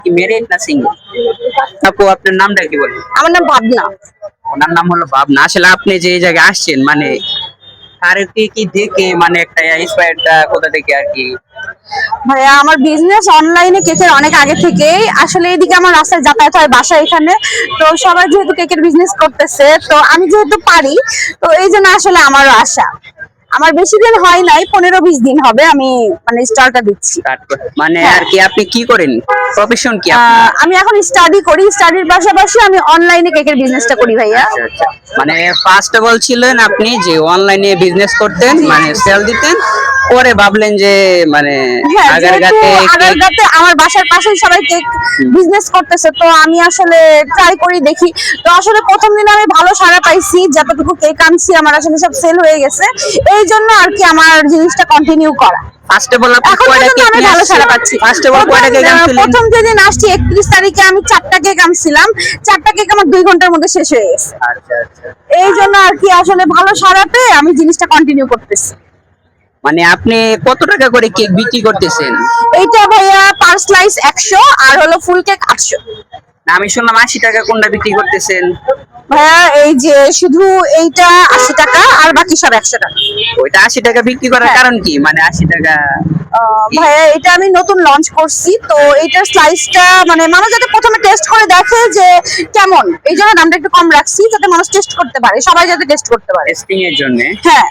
কি মেরিড না সিঙ্গেল? আপু আপনার নামটা কি বলেন? আমার নাম ভাবনা। ওনার নাম হলো ভাবনা। আসলে আপনি যে এই জায়গায় আসছেন মানে কারকে কি দেখে মানে একটা ইন্সপায়ারটা কোথা থেকে আর কি? ভাইয়া আমার বিজনেস অনলাইনে কেকের অনেক আগে থেকেই, আসলে এদিকে আমার রাস্তায় যাতায়াত হয়, বাসা এখানে। তো সবাই যেহেতু কেকের বিজনেস করতেছে, তো আমি যেহেতু পারি, তো এই জন্য আসলে আমারও আশা। আমার বেশি দিন হয় নাই, 15-20 দিন হবে আমি মানে স্টার্টটা দিচ্ছি। তারপর মানে হ্যাঁ। আর কি আপনি কি করেন? প্রফেশন কি আপনার? আমি এখন স্টাডি করি, স্টাডির পাশাপাশি আমি অনলাইনে কেকের বিজনেসটা করি ভাইয়া। আচ্ছা আচ্ছা। মানে ফার্স্ট অফ অল ছিলেন আপনি যে অনলাইনে বিজনেস করতেন মানে সেল দিতেন, পরে ভাবলেন যে মানে হ্যাঁ, যেহেতু আগারগাঁতে আগারগাঁতে আমার বাসার পাশেই সবাই কেক বিজনেস করতেছে, তো আমি আসলে ট্রাই করি দেখি। তো আসলে প্রথম দিন আমি ভালো সাড়া পাইছি, যতটুকু কেক আনছি আমার আসলে সব সেল হয়ে গেছে। এই জন্য আর কি আমার জিনিসটা কন্টিনিউ করা। ফার্স্ট অফ অল আপনি এখন কয়টা পর্যন্ত কেক আমি নিয়ে ভালো আসছেন? সাড়া পাচ্ছি। ফার্স্ট অফ অল কয়টা কেক আনছিলেন? প্রথম যেদিন আসছি 31 তারিখে আমি 4টা কেক আনছিলাম। 4টা কেক আমার 2 ঘন্টার মধ্যে শেষ হয়ে গেছে। আচ্ছা আচ্ছা। এই জন্য আর কি আসলে ভালো সাড়া পেয়ে আমি জিনিসটা কন্টিনিউ করতেছি। মানে আপনি কত টাকা করে কেক বিক্রি করতেছেন? এইটা ভাইয়া পার স্লাইস 100 আর হলো ফুল কেক 800। না আমি শুনলাম 80 টাকা কোনটা বিক্রি করতেছেন? ভাইয়া এই যে শুধু এইটা 80 টাকা আর বাকি সব 100 টাকা। ওইটা 80 টাকা বিক্রি করার হ্যাঁ। কারণ কি? মানে 80 টাকা ভাইয়া এটা আমি নতুন লঞ্চ করছি, তো এইটার স্লাইসটা মানে মানুষ যাতে প্রথমে টেস্ট করে দেখে যে কেমন, এই জন্য দামটা একটু কম রাখছি, যাতে মানুষ টেস্ট করতে পারে, সবাই যাতে টেস্ট করতে পারে। টেস্টিং এর জন্য। হ্যাঁ।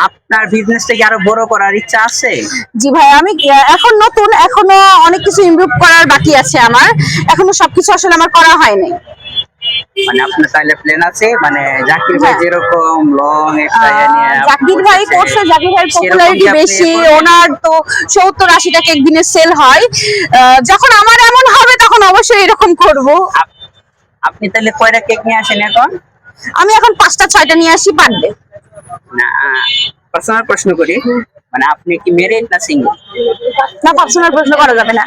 আপনার বিজনেসটা কি আরো বড় করার ইচ্ছা আছে? জি ভাই, আমি এখন নতুন, এখনো অনেক কিছু ইমপ্রুভ করার বাকি আছে আমার, এখনো সবকিছু আসলে আমার করা হয়নি। মানে আপনার তাহলে প্ল্যান আছে মানে জাকির ভাই হ্যাঁ। যেরকম লং একটা নিয়ে জাকির ভাই করছে, জাকির ভাই সেরকম পপুলারিটি কি আপনি বেশি, করবেন? ওনার তো 70-80 টাকা একদিনের সেল হয়। যখন আমার এমন হবে তখন অবশ্যই এরকম করব। আপনি তাহলে কয়টা কেক নিয়ে আসেন এখন? আমি এখন 5টা-6টা নিয়ে আসি পার ডে। না পার্সোনাল প্রশ্ন করি, মানে আপনি কি ম্যারিড না সিঙ্গেল? না, পার্সোনাল প্রশ্ন করা যাবে না।